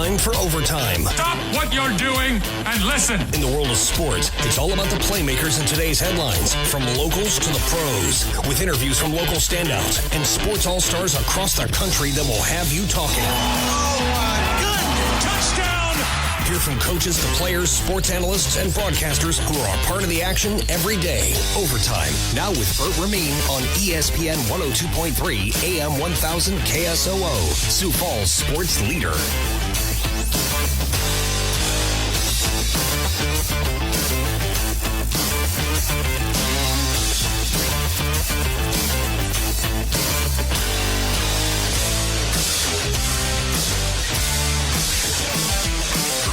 time for Overtime. Stop what you're doing and listen. In the world of sports, it's all about the playmakers in today's headlines, from locals to the pros, with interviews from local standouts and sports all-stars across the country that will have you talking. Oh, my goodness. Touchdown. Hear from coaches to players, sports analysts, and broadcasters who are a part of the action every day. Overtime, now with Bert Ramin on ESPN 102.3 AM 1000 KSOO, Sioux Falls sports leader.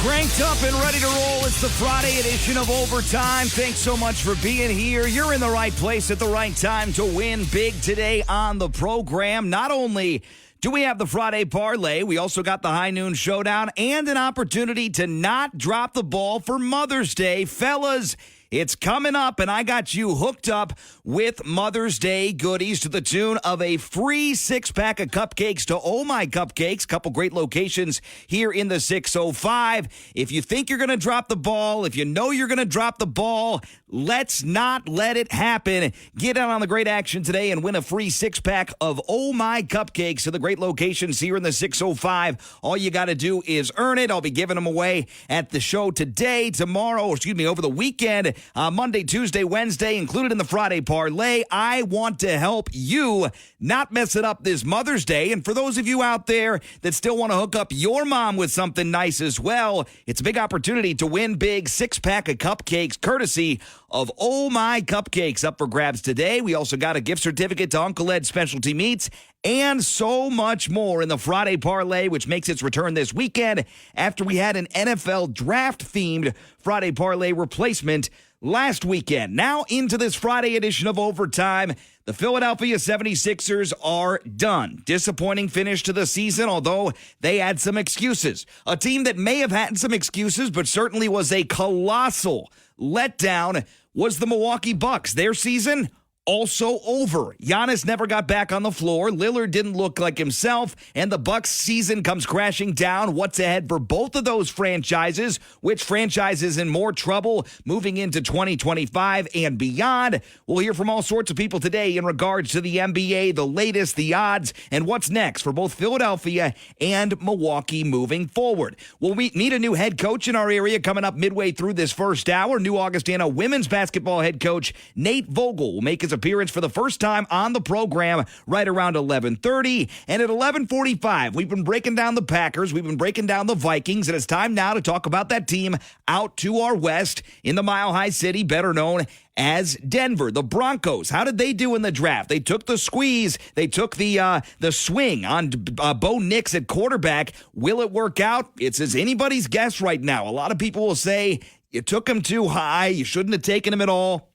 Cranked up and ready to roll. It's the Friday edition of Overtime. Thanks so much for being here. You're in the right place at the right time to win big today on the program. Not only do we have the Friday parlay, we also got the High Noon Showdown and an opportunity to not drop the ball for Mother's Day. Fellas, it's coming up, and I got you hooked up with Mother's Day goodies to the tune of a free six-pack of cupcakes to Oh My Cupcakes. Couple great locations here in the 605. If you think you're going to drop the ball, if you know you're going to drop the ball, let's not let it happen. Get out on the great action today and win a free six-pack of Oh My Cupcakes to the great locations here in the 605. All you got to do is earn it. I'll be giving them away at the show today, tomorrow, over the weekend. Monday, Tuesday, Wednesday, included in the Friday parlay. I want to help you not mess it up this Mother's Day. And for those of you out there that still want to hook up your mom with something nice as well, it's a big opportunity to win big six-pack of cupcakes courtesy of Oh My Cupcakes up for grabs today. We also got a gift certificate to Uncle Ed's Specialty Meats and so much more in the Friday parlay, which makes its return this weekend after we had an NFL draft-themed Friday parlay replacement last weekend. Now into this Friday edition of Overtime. The Philadelphia 76ers are done. Disappointing finish to the season, although they had some excuses. A team that may have had some excuses, but certainly was a colossal letdown, was the Milwaukee Bucks. Their season also over. Giannis never got back on the floor. Lillard didn't look like himself, and the Bucks season comes crashing down. What's ahead for both of those franchises? Which franchise is in more trouble moving into 2025 and beyond? We'll hear from all sorts of people today in regards to the NBA, the latest, the odds, and what's next for both Philadelphia and Milwaukee moving forward. We'll meet a new head coach in our area coming up midway through this first hour. New Augustana women's basketball head coach Nate Vogel will make his appearance for the first time on the program right around 11:30. And at 11:45, we've been breaking down the Packers, we've been breaking down the Vikings, and it's time now to talk about that team out to our west in the Mile High City, better known as Denver. The Broncos, how did they do in the draft? They took the squeeze. They took the swing on Bo Nix at quarterback. Will it work out? It's as anybody's guess right now. A lot of people will say you took him too high. You shouldn't have taken him at all.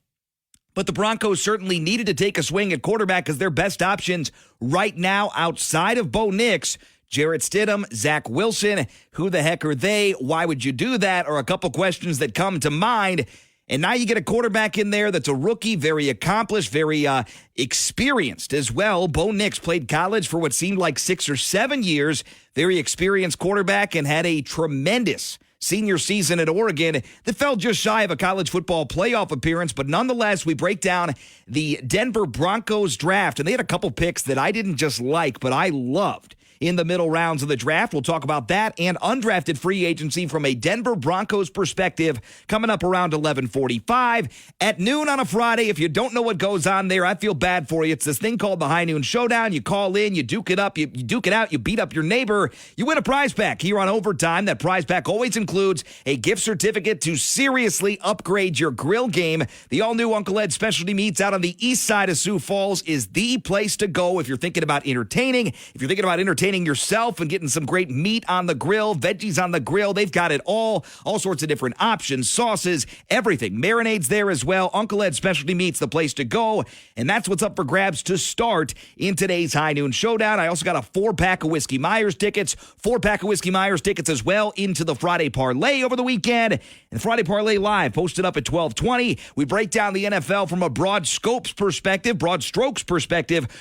But the Broncos certainly needed to take a swing at quarterback because their best options right now outside of Bo Nix, Jarrett Stidham, Zach Wilson, who the heck are they? Why would you do that? Are a couple questions that come to mind. And now you get a quarterback in there that's a rookie, very accomplished, very experienced as well. Bo Nix played college for what seemed like 6 or 7 years. Very experienced quarterback and had a tremendous senior season at Oregon that fell just shy of a college football playoff appearance. But nonetheless, we break down the Denver Broncos draft. And they had a couple picks that I didn't just like, but I loved in the middle rounds of the draft. We'll talk about that and undrafted free agency from a Denver Broncos perspective coming up around 11:45 at noon on a Friday. If you don't know what goes on there, I feel bad for you. It's this thing called the High Noon Showdown. You call in, you duke it up, you duke it out, you beat up your neighbor, you win a prize pack here on Overtime. That prize pack always includes a gift certificate to seriously upgrade your grill game. The all-new Uncle Ed's Specialty Meats out on the east side of Sioux Falls is the place to go if you're thinking about entertaining. If you're thinking about entertaining yourself and getting some great meat on the grill, veggies on the grill, they've got it all sorts of different options, sauces, everything. Marinades there as well. Uncle Ed's Specialty Meats, the place to go. And that's what's up for grabs to start in today's High Noon Showdown. I also got a 4-pack of Whiskey Myers tickets, 4-pack of Whiskey Myers tickets as well into the Friday Parlay over the weekend. And Friday Parlay Live posted up at 12:20. We break down the NFL from a broad strokes perspective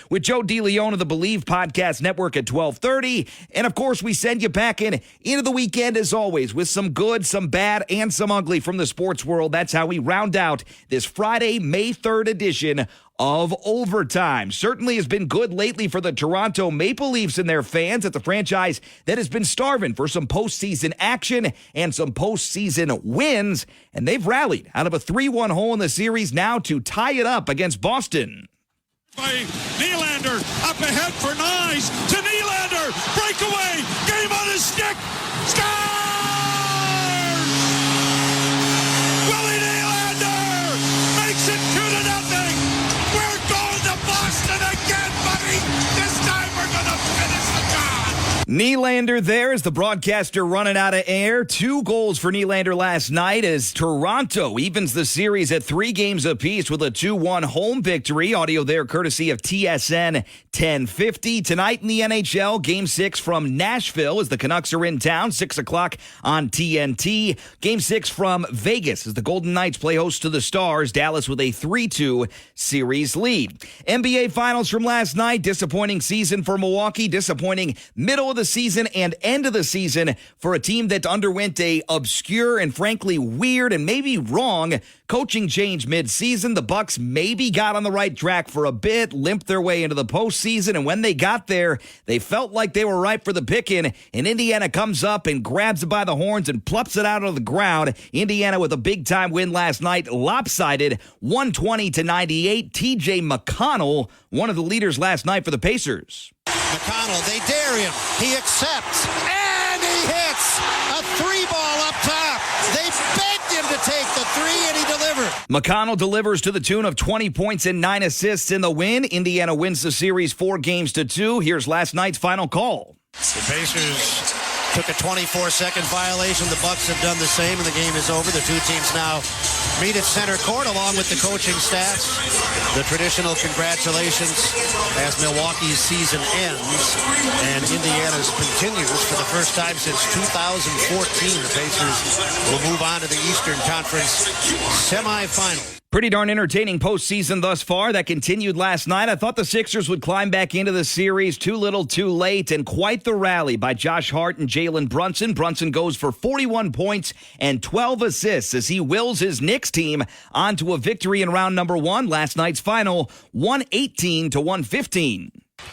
with Joe DeLeon of the Believe Podcast Network at 12:30. 12:30. And, of course, we send you back into the weekend, as always, with some good, some bad, and some ugly from the sports world. That's how we round out this Friday, May 3rd edition of Overtime. Certainly has been good lately for the Toronto Maple Leafs and their fans. It's a franchise that has been starving for some postseason action and some postseason wins, and they've rallied out of a 3-1 hole in the series now to tie it up against Boston. By Nylander, up ahead for Nyes, to Nylander, breakaway, game on his stick, scores! Willie Nylander makes it 2-0. We're going to Boston again, buddy. This time we're going to finish the job. Nylander there as the broadcaster running out of air. 2 goals for Nylander last night as Toronto evens the series at 3 games apiece with a 2-1 home victory. Audio there courtesy of TSN 1050. Tonight in the NHL, Game 6 from Nashville as the Canucks are in town, 6 o'clock on TNT. Game 6 from Vegas as the Golden Knights play host to the Stars. Dallas with a 3-2 series lead. NBA Finals from last night. Disappointing season for Milwaukee. Disappointing middle of the season and end of the season for a team that underwent a obscure and frankly weird and maybe wrong coaching change mid-season. The Bucks maybe got on the right track for a bit, limped their way into the postseason, and when they got there, they felt like they were ripe for the picking, and Indiana comes up and grabs it by the horns and plucks it out of the ground. Indiana with a big-time win last night, lopsided 120-98. TJ McConnell, one of the leaders last night for the Pacers. McConnell, they dare him. He accepts, and he hits a 3-ball up top. They begged him to take the 3, and he delivered. McConnell delivers to the tune of 20 points and 9 assists in the win. Indiana wins the series 4-2. Here's last night's final call. The Pacers took a 24-second violation. The Bucks have done the same, and the game is over. The two teams now meet at center court along with the coaching staffs. The traditional congratulations as Milwaukee's season ends and Indiana's continues for the first time since 2014. The Pacers will move on to the Eastern Conference semifinal. Pretty darn entertaining postseason thus far. That continued last night. I thought the Sixers would climb back into the series too little too late, and quite the rally by Josh Hart and Jalen Brunson. Brunson goes for 41 points and 12 assists as he wills his Knicks team onto a victory in round number 1. Last night's final, 118-115.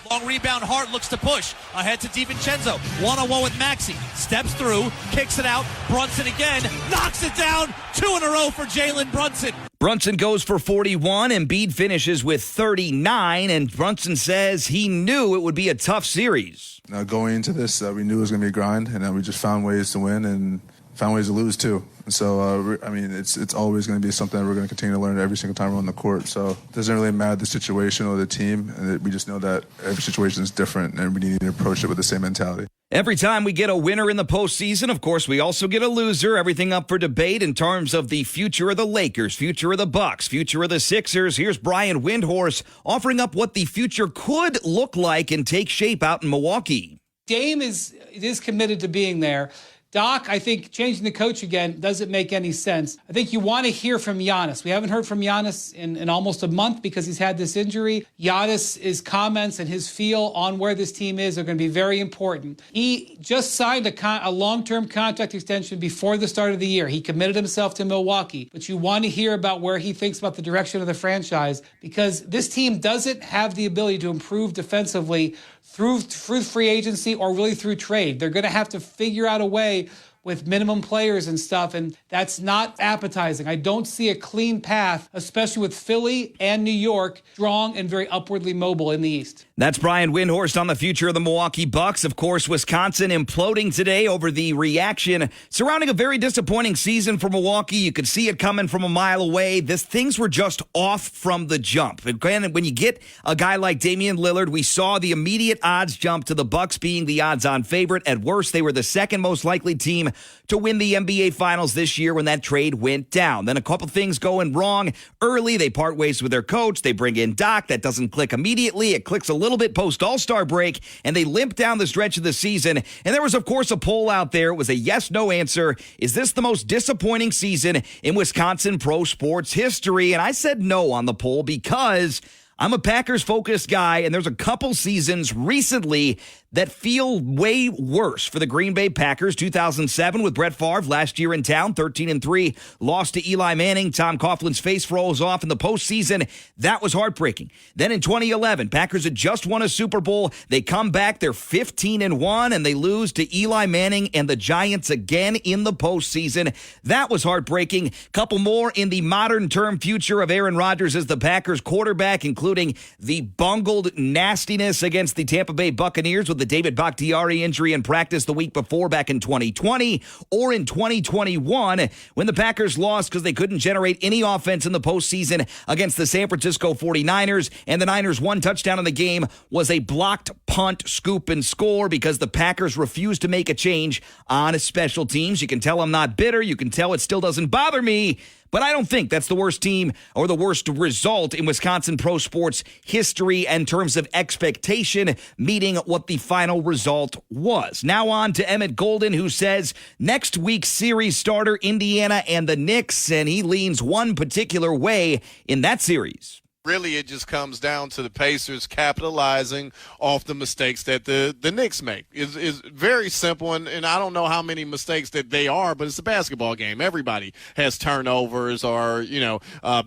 Long rebound, Hart looks to push. Ahead to DiVincenzo. One-on-one with Maxey. Steps through, kicks it out. Brunson again, knocks it down. 2 in a row for Jalen Brunson. Brunson goes for 41, Embiid finishes with 39, and Brunson says he knew it would be a tough series. Going into this, we knew it was going to be a grind, and we just found ways to win and found ways to lose, too. And so, it's always going to be something that we're going to continue to learn every single time we're on the court. So it doesn't really matter the situation or the team, and we just know that every situation is different, and we need to approach it with the same mentality. Every time we get a winner in the postseason, of course, we also get a loser. Everything up for debate in terms of the future of the Lakers, future of the Bucks, future of the Sixers. Here's Brian Windhorst offering up what the future could look like and take shape out in Milwaukee. Dame is committed to being there. Doc, I think changing the coach again doesn't make any sense. I think you want to hear from Giannis. We haven't heard from Giannis in almost a month because he's had this injury. Giannis' comments and his feel on where this team is are going to be very important. He just signed a long-term contract extension before the start of the year. He committed himself to Milwaukee. But you want to hear about where he thinks about the direction of the franchise because this team doesn't have the ability to improve defensively through free agency or really through trade. They're going to have to figure out a way with minimum players and stuff, and that's not appetizing. I don't see a clean path, especially with Philly and New York strong and very upwardly mobile in the East. That's Brian Windhorst on the future of the Milwaukee Bucks. Of course, Wisconsin imploding today over the reaction surrounding a very disappointing season for Milwaukee. You could see it coming from a mile away. Things were just off from the jump. Again, when you get a guy like Damian Lillard, we saw the immediate odds jump to the Bucks being the odds-on favorite. At worst, they were the second most likely team to win the NBA Finals this year when that trade went down. Then a couple things going wrong early. They part ways with their coach. They bring in Doc. That doesn't click immediately. It clicks a little bit post-All-Star break, and they limp down the stretch of the season. And there was, of course, a poll out there. It was a yes-no answer. Is this the most disappointing season in Wisconsin pro sports history? And I said no on the poll because I'm a Packers-focused guy, and there's a couple seasons recently that feel way worse for the Green Bay Packers. 2007 with Brett Favre, last year in town, 13-3, lost to Eli Manning. Tom Coughlin's face rolls off in the postseason. That was heartbreaking. Then in 2011, Packers had just won a Super Bowl. They come back, they're 15-1, and they lose to Eli Manning and the Giants again in the postseason. That was heartbreaking. Couple more in the modern term future of Aaron Rodgers as the Packers quarterback, including the bungled nastiness against the Tampa Bay Buccaneers with the David Bakhtiari injury in practice the week before back in 2020, or in 2021 when the Packers lost because they couldn't generate any offense in the postseason against the San Francisco 49ers, and the Niners' one touchdown in the game was a blocked punt, scoop, and score because the Packers refused to make a change on special teams. You can tell I'm not bitter. You can tell it still doesn't bother me. But I don't think that's the worst team or the worst result in Wisconsin pro sports history in terms of expectation meeting what the final result was. Now on to Emmett Golden, who says next week's series starter, Indiana and the Knicks, and he leans one particular way in that series. Really, it just comes down to the Pacers capitalizing off the mistakes that the Knicks make. It's very simple, and I don't know how many mistakes that they are, but it's a basketball game. Everybody has turnovers or,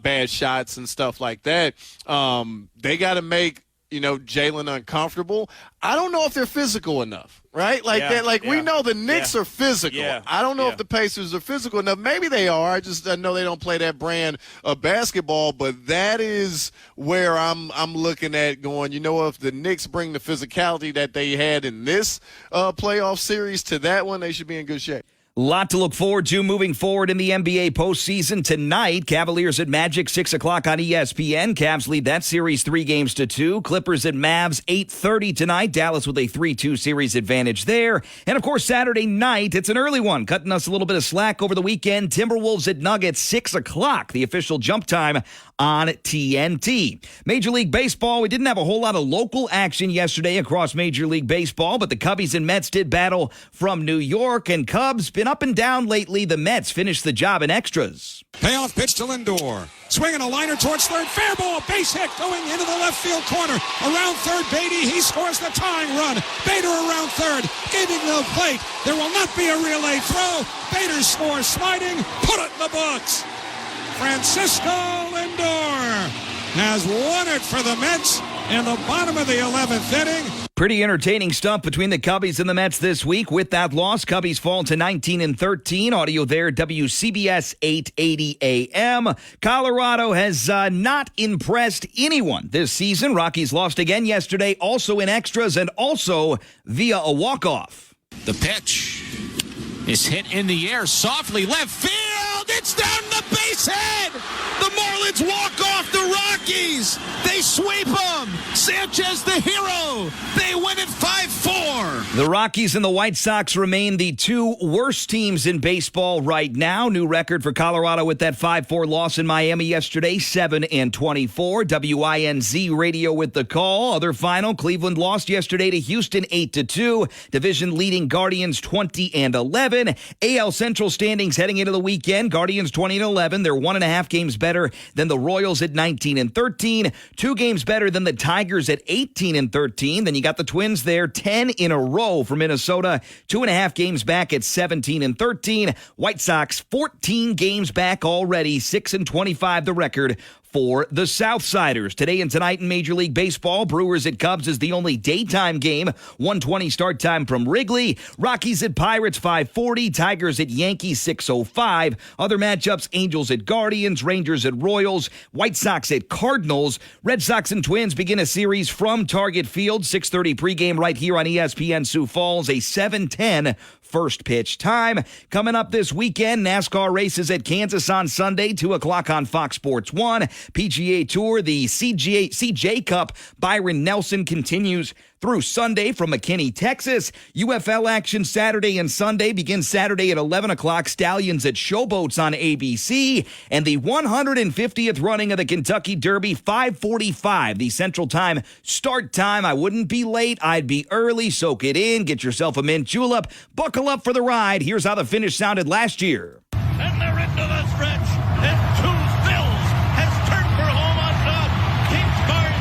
bad shots and stuff like that. They got to make, Jalen uncomfortable. I don't know if they're physical enough, right? We know the Knicks are physical. Yeah. I don't know if the Pacers are physical enough. Maybe they are. I know they don't play that brand of basketball, but that is where I'm looking at going, if the Knicks bring the physicality that they had in this playoff series to that one, they should be in good shape. Lot to look forward to moving forward in the NBA postseason tonight. Cavaliers at Magic, 6 o'clock on ESPN. Cavs lead that series 3-2. Clippers at Mavs, 8:30 tonight. Dallas with a 3-2 series advantage there. And, of course, Saturday night, it's an early one, cutting us a little bit of slack over the weekend. Timberwolves at Nuggets, 6 o'clock, the official jump time on TNT. Major League Baseball, we didn't have a whole lot of local action yesterday across Major League Baseball, but the Cubbies and Mets did battle from New York, and Cubs been up and down lately. The Mets finished the job in extras. Payoff pitch to Lindor. Swinging a liner towards third. Fair ball. Base hit going into the left field corner. Around third, Beatty. He scores the tying run. Bader around third. Giving the plate. There will not be a relay throw. Bader scores sliding. Put it in the books. Francisco Lindor has won it for the Mets in the bottom of the 11th inning. Pretty entertaining stuff between the Cubbies and the Mets this week. With that loss, Cubbies fall to 19-13. Audio there, WCBS 880 AM. Colorado has not impressed anyone this season. Rockies lost again yesterday, also in extras and also via a walk-off. The pitch is hit in the air softly. Left field. It's down the base head. The Marlins walk off the Rockies. They sweep them. Sanchez the hero. They win it 5-4. The Rockies and the White Sox remain the two worst teams in baseball right now. New record for Colorado with that 5-4 loss in Miami yesterday, 7-24. WINZ radio with the call. Other final, Cleveland lost yesterday to Houston 8-2. Division leading Guardians 20-11. AL Central standings heading into the weekend. Guardians 20-11. They're 1.5 games better than the Royals at 19-13. 2 games better than the Tigers at 18-13. Then you got the Twins there, 10 in a row for Minnesota. 2.5 games back at 17-13. White Sox 14 games back already, 6-25 the record for the Southsiders. Today and tonight in Major League Baseball, Brewers at Cubs is the only daytime game. 1:20 start time from Wrigley. Rockies at Pirates, 5:40. Tigers at Yankees, 6:05. Other matchups, Angels at Guardians, Rangers at Royals, White Sox at Cardinals. Red Sox and Twins begin a series from Target Field. 6:30 pregame right here on ESPN Sioux Falls. A 7:10 first pitch time. Coming up this weekend, NASCAR races at Kansas on Sunday, 2 o'clock on Fox Sports 1. PGA Tour, the CJ Cup, Byron Nelson continues through Sunday from McKinney, Texas. UFL action Saturday and Sunday begins Saturday at 11 o'clock. Stallions at Showboats on ABC. And the 150th running of the Kentucky Derby, 5:45, the Central Time start time. I wouldn't be late. I'd be early. Soak it in. Get yourself a mint julep. Buckle up for the ride. Here's how the finish sounded last year. And they're into the stretch. And Two Stills has turned for home on top. Keeps guard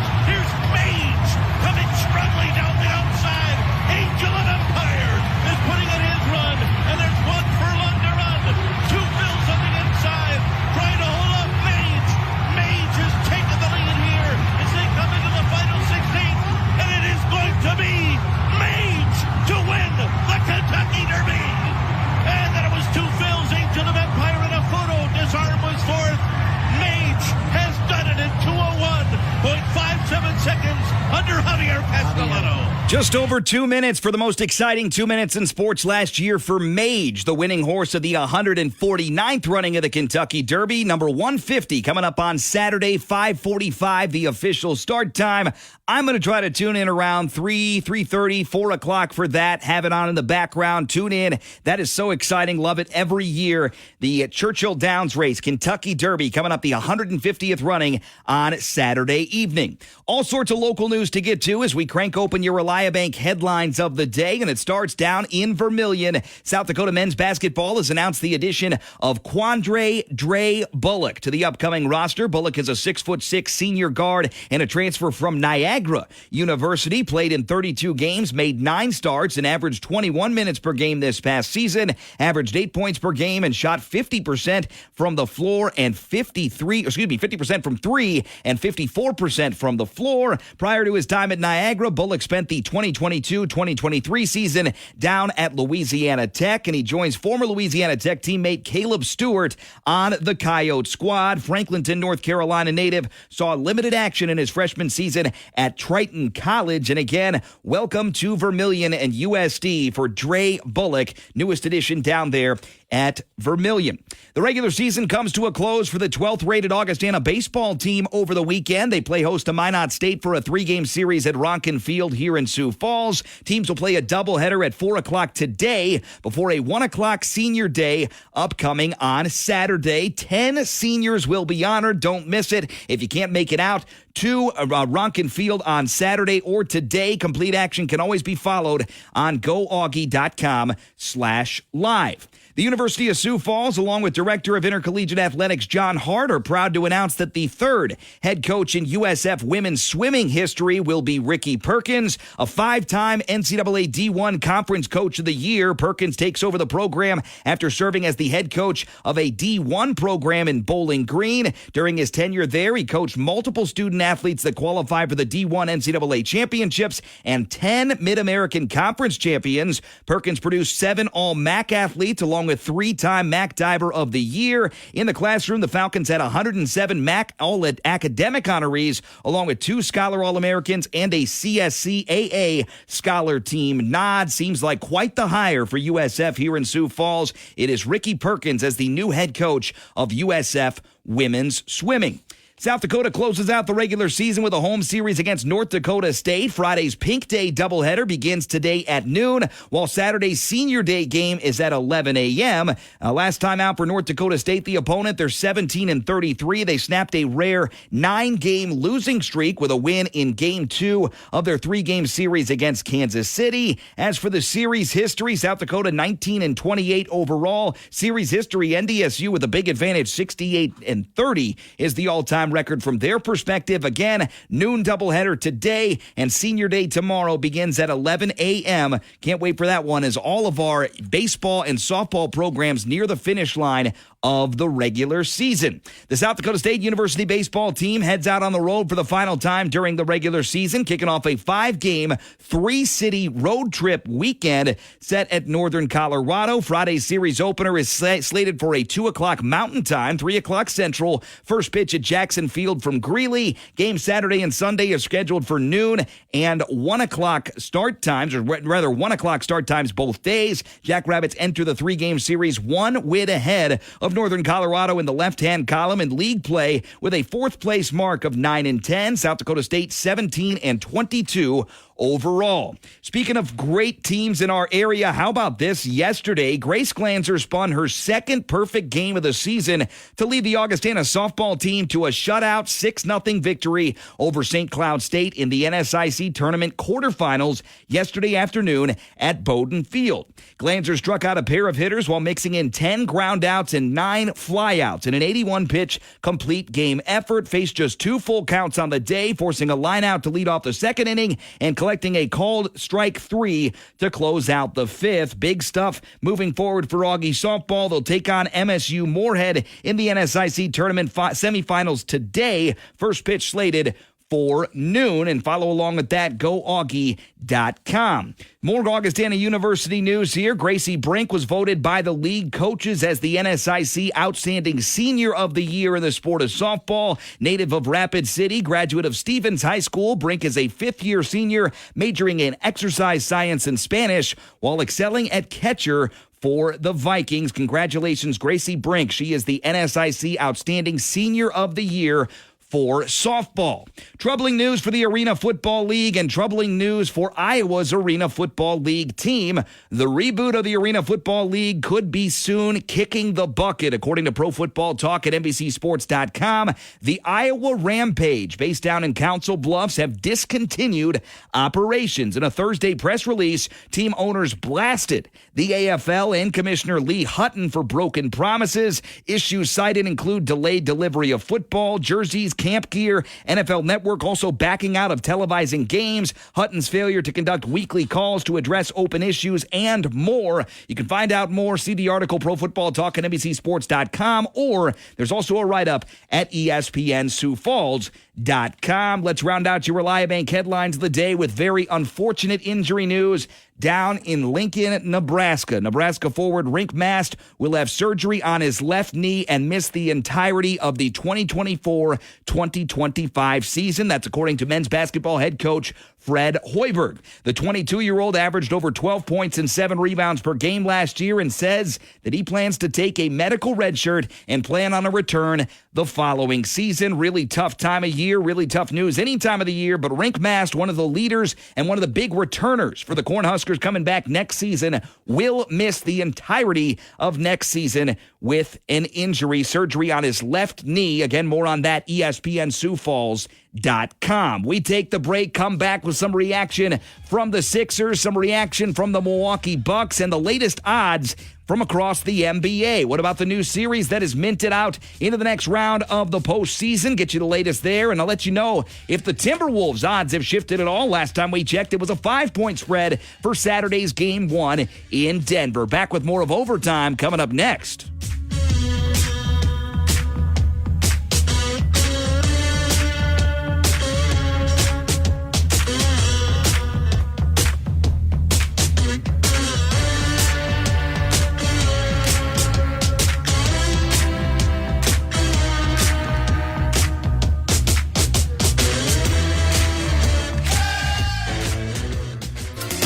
Javier Castellano. Just over 2 minutes for the most exciting 2 minutes in sports last year for Mage, the winning horse of the 149th running of the Kentucky Derby. Number 150 coming up on Saturday, 5:45, the official start time. I'm going to try to tune in around 3:30, 4 o'clock for that. Have it on in the background. Tune in. That is so exciting. Love it every year. The Churchill Downs race, Kentucky Derby, coming up the 150th running on Saturday evening. All sorts of local news to get to as we crank open your Bank headlines of the day, and it starts down in Vermilion. South Dakota men's basketball has announced the addition of Quandre Dre Bullock to the upcoming roster. Bullock is a 6'6" senior guard and a transfer from Niagara University. Played in 32 games, made 9 starts, and averaged 21 minutes per game this past season. Averaged 8 points per game and shot 50% from the floor and 50% from 3 and 54% from the floor. Prior to his time at Niagara, Bullock spent the 2022-2023 season down at Louisiana Tech, and he joins former Louisiana Tech teammate Caleb Stewart on the Coyote squad. Franklinton, North Carolina native saw limited action in his freshman season at Triton College, and again, welcome to Vermilion and USD for Dre Bullock, newest addition down there at Vermilion. The regular season comes to a close for the 12th rated Augustana baseball team over the weekend. They play host to Minot State for a 3-game series at Ronkin Field here in Sioux Falls. Teams will play a doubleheader at 4 o'clock today before a 1 o'clock senior day upcoming on Saturday. 10 seniors will be honored. Don't miss it. If you can't make it out to Ronkin Field on Saturday or today, complete action can always be followed on goaugie.com/live. The University of Sioux Falls, along with Director of Intercollegiate Athletics John Hart, are proud to announce that the third head coach in USF women's swimming history will be Ricky Perkins, a 5-time NCAA D1 Conference Coach of the Year. Perkins takes over the program after serving as the head coach of a D1 program in Bowling Green. During his tenure there, he coached multiple student athletes that qualified for the D1 NCAA championships and 10 Mid-American Conference champions. Perkins produced 7 All-MAC athletes, along with 3-time MAC Diver of the Year. In the classroom, the Falcons had 107 MAC All-Academic honorees, along with 2 Scholar All-Americans and a CSCAA Scholar Team nod. Seems like quite the hire for USF here in Sioux Falls. It is Ricky Perkins as the new head coach of USF women's swimming. South Dakota closes out the regular season with a home series against North Dakota State. Friday's Pink Day doubleheader begins today at noon, while Saturday's Senior Day game is at 11 a.m. Last time out for North Dakota State, the opponent, they're 17-33. They snapped a rare 9-game losing streak with a win in Game 2 of their 3-game series against Kansas City. As for the series history, South Dakota 19-28 overall. Series history, NDSU with a big advantage, 68-30 is the all-time record from their perspective. Again, noon doubleheader today, and Senior Day tomorrow begins at 11 a.m. Can't wait for that one, as all of our baseball and softball programs near the finish line of the regular season. The South Dakota State University baseball team heads out on the road for the final time during the regular season, kicking off a 5-game, 3-city road trip weekend set at Northern Colorado. Friday's series opener is slated for a 2 o'clock Mountain Time, 3 o'clock Central. First pitch at Jackson Field from Greeley. Game Saturday and Sunday is scheduled for noon and 1 o'clock start times, or rather 1 o'clock start times both days. Jackrabbits enter the 3-game series 1 win ahead of Northern Colorado in the left-hand column in league play with a 4th place mark of 9-10. South Dakota State 17-22 overall. Speaking of great teams in our area, how about this? Yesterday, Grace Glanzer spun her 2nd perfect game of the season to lead the Augustana softball team to a shutout 6-0 victory over St. Cloud State in the NSIC tournament quarterfinals yesterday afternoon at Bowden Field. Glanzer struck out a pair of hitters while mixing in 10 groundouts and 9 flyouts in an 81-pitch complete game effort. Faced just 2 full counts on the day, forcing a lineout to lead off the 2nd inning and collecting a called strike 3 to close out the 5th. Big stuff moving forward for Augie softball. They'll take on MSU Moorhead in the NSIC tournament semifinals today. First pitch slated before noon. And follow along with that, goaugie.com. More Augustana University news here. Gracie Brink was voted by the league coaches as the NSIC Outstanding Senior of the Year in the sport of softball. Native of Rapid City, graduate of Stevens High School, Brink is a fifth-year senior majoring in exercise science and Spanish while excelling at catcher for the Vikings. Congratulations, Gracie Brink. She is the NSIC Outstanding Senior of the Year for softball. Troubling news for the Arena Football League and troubling news for Iowa's Arena Football League team. The reboot of the Arena Football League could be soon kicking the bucket. According to Pro Football Talk at NBCSports.com, the Iowa Rampage, based down in Council Bluffs, have discontinued operations. In a Thursday press release, team owners blasted the AFL and Commissioner Lee Hutton for broken promises. Issues cited include delayed delivery of football, jerseys, camp gear, NFL Network also backing out of televising games, Hutton's failure to conduct weekly calls to address open issues, and more. You can find out more, see the article, Pro Football Talk at NBCSports.com, or there's also a write-up at ESPN-SiouxFalls.com. Let's round out your Reliabank headlines of the day with very unfortunate injury news down in Lincoln, Nebraska. Nebraska forward Rink Mast will have surgery on his left knee and miss the entirety of the 2024-2025 season. That's according to men's basketball head coach Fred Hoiberg. The 22-year-old averaged over 12 points and 7 rebounds per game last year and says that he plans to take a medical redshirt and plan on a return the following season. Really tough time of year, really tough news any time of the year, but Rink Mast, one of the leaders and one of the big returners for the Cornhuskers coming back next season, will miss the entirety of next season with an injury, surgery on his left knee. Again, more on that, ESPN-SiouxFalls.com. We take the break, come back with some reaction from the Sixers, some reaction from the Milwaukee Bucks, and the latest odds from across the NBA. What about the new series that is minted out into the next round of the postseason? Get you the latest there, and I'll let you know if the Timberwolves odds have shifted at all. Last time we checked, it was a 5-point spread for Saturday's Game 1 in Denver. Back with more of Overtime coming up next.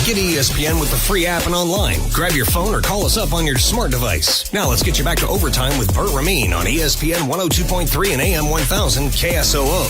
Get ESPN with the free app and online. Grab your phone or call us up on your smart device. Now let's get you back to Overtime with Bert Rameen on ESPN 102.3 and AM 1000 KSOO.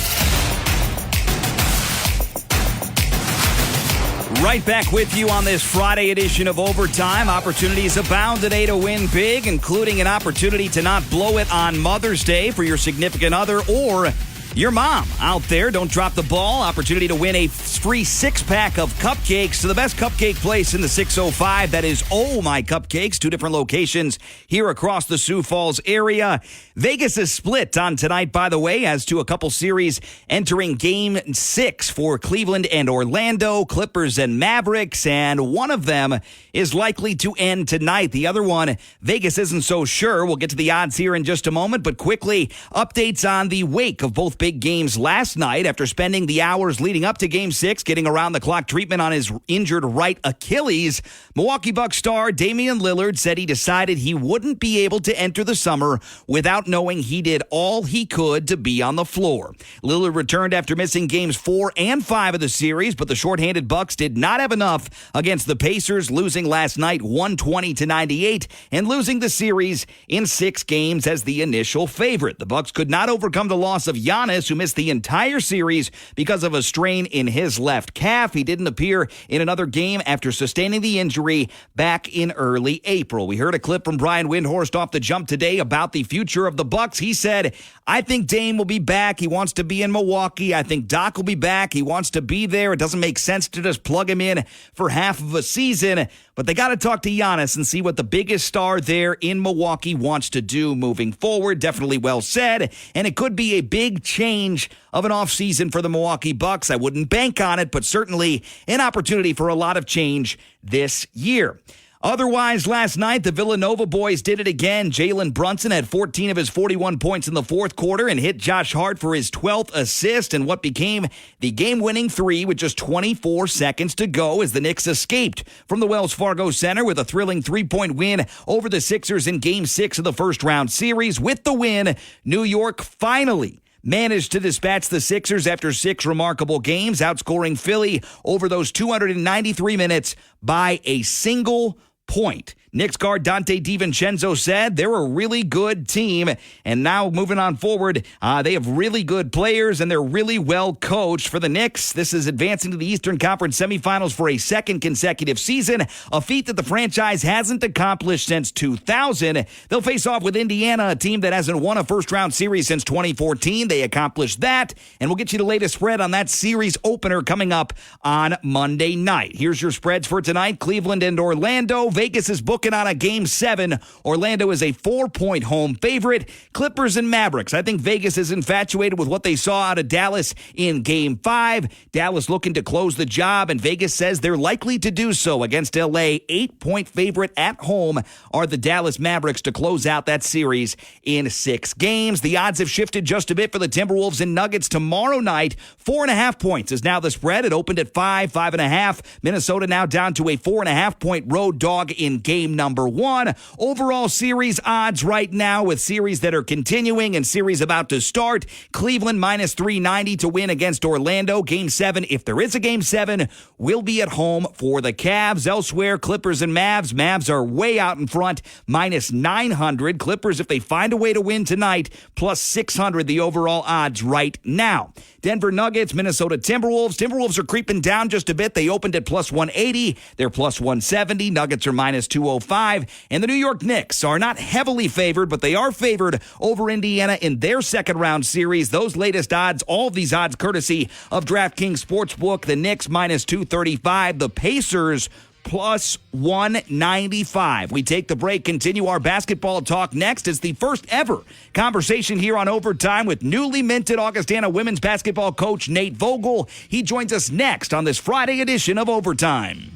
Right back with you on this Friday edition of Overtime. Opportunities abound today to win big, including an opportunity to not blow it on Mother's Day for your significant other or your mom out there. Don't drop the ball. Opportunity to win a free 6-pack of cupcakes to the best cupcake place in the 605. That is Oh My Cupcakes. 2 different locations here across the Sioux Falls area. Vegas is split on tonight, by the way, as to a couple series entering Game 6 for Cleveland and Orlando, Clippers and Mavericks, and one of them is likely to end tonight. The other one, Vegas isn't so sure. We'll get to the odds here in just a moment, but quickly, updates on the wake of both big games last night after spending the hours leading up to Game 6, getting around-the-clock treatment on his injured right Achilles. Milwaukee Bucks star Damian Lillard said he decided he wouldn't be able to enter the summer without knowing he did all he could to be on the floor. Lillard returned after missing Games 4 and 5 of the series, but the shorthanded Bucks did not have enough against the Pacers, losing last night 120-98 and losing the series in 6 games as the initial favorite. The Bucks could not overcome the loss of Giannis, who missed the entire series because of a strain in his left calf. He didn't appear in another game after sustaining the injury back in early April. We heard a clip from Brian Windhorst off the jump today about the future of the Bucks. He said, I think Dame will be back. He wants to be in Milwaukee. I think Doc will be back. He wants to be there. It doesn't make sense to just plug him in for half of a season. But they got to talk to Giannis and see what the biggest star there in Milwaukee wants to do moving forward. Definitely well said. And it could be a big change of an offseason for the Milwaukee Bucks. I wouldn't bank on it, but certainly an opportunity for a lot of change this year. Otherwise, last night, the Villanova boys did it again. Jalen Brunson had 14 of his 41 points in the fourth quarter and hit Josh Hart for his 12th assist and what became the game-winning three with just 24 seconds to go as the Knicks escaped from the Wells Fargo Center with a thrilling three-point win over the Sixers in Game 6 of the first-round series. With the win, New York finally managed to dispatch the Sixers after 6 remarkable games, outscoring Philly over those 293 minutes by a single point. Knicks guard Dante DiVincenzo said they're a really good team, and now moving on forward, they have really good players, and they're really well coached. For the Knicks, this is advancing to the Eastern Conference semifinals for a second consecutive season, a feat that the franchise hasn't accomplished since 2000. They'll face off with Indiana, a team that hasn't won a first-round series since 2014. They accomplished that, and we'll get you the latest spread on that series opener coming up on Monday night. Here's your spreads for tonight. Cleveland and Orlando. Vegas is booked on a Game 7. Orlando is a 4-point home favorite. Clippers and Mavericks. I think Vegas is infatuated with what they saw out of Dallas in Game 5. Dallas looking to close the job, and Vegas says they're likely to do so against L.A. 8-point favorite at home are the Dallas Mavericks to close out that series in 6 games. The odds have shifted just a bit for the Timberwolves and Nuggets tomorrow night. 4.5 points is now the spread. It opened at 5.5. Minnesota now down to a 4.5-point road dog in game number 1. Overall series odds right now with series that are continuing and series about to start. Cleveland minus 390 to win against Orlando. Game 7, if there is a Game 7, will be at home for the Cavs. Elsewhere, Clippers and Mavs. Mavs are way out in front, minus 900. Clippers, if they find a way to win tonight, plus 600 the overall odds right now. Denver Nuggets, Minnesota Timberwolves. Timberwolves are creeping down just a bit. They opened at plus 180. They're plus 170. Nuggets are minus 205. And the New York Knicks are not heavily favored, but they are favored over Indiana in their second-round series. Those latest odds, all of these odds courtesy of DraftKings Sportsbook. The Knicks minus 235. The Pacers plus 195. We take the break, continue our basketball talk next. It's the first ever conversation here on Overtime with newly minted Augustana women's basketball coach Nate Vogel. He joins us next on this Friday edition of Overtime.